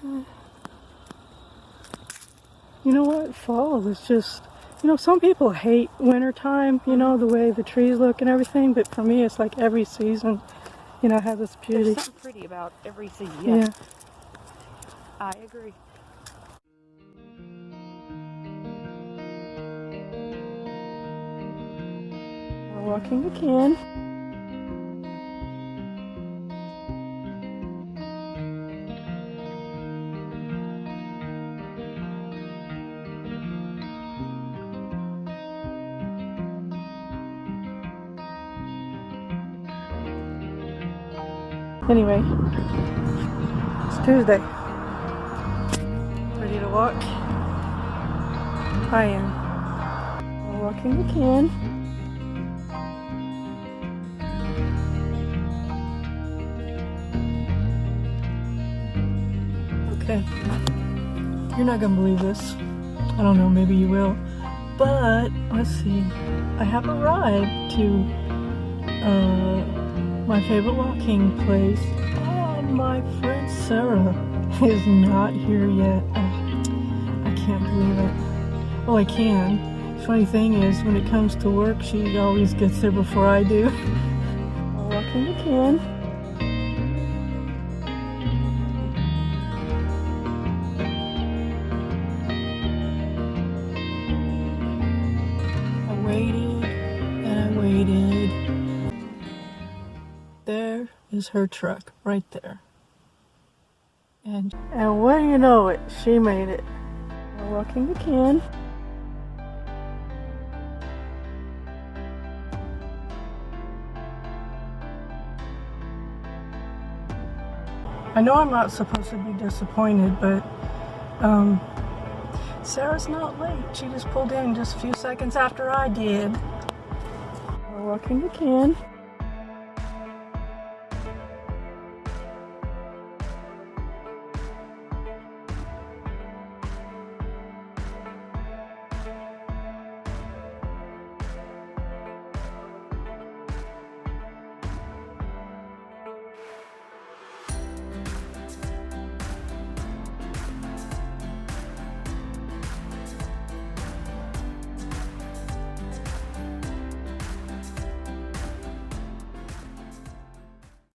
You know what? Fall is just, some people hate wintertime, the way the trees look and everything, but for me it's like every season, has its beauty. There's something pretty about every season. Yeah. I agree. We're walking again. Anyway, it's Tuesday. Ready to walk? I am. We're walking again. Okay. You're not gonna believe this. I don't know, maybe you will. But, let's see. I have arrived to, my favorite walking place, and my friend Sarah is not here yet. I can't believe it. Well, I can. The funny thing is, when it comes to work, she always gets there before I do. We're walking again. I waited and I waited. There is her truck right there. And what do you know it? She made it. We're walking again. I know I'm not supposed to be disappointed, but Sarah's not late. She just pulled in just a few seconds after I did. We're walking again.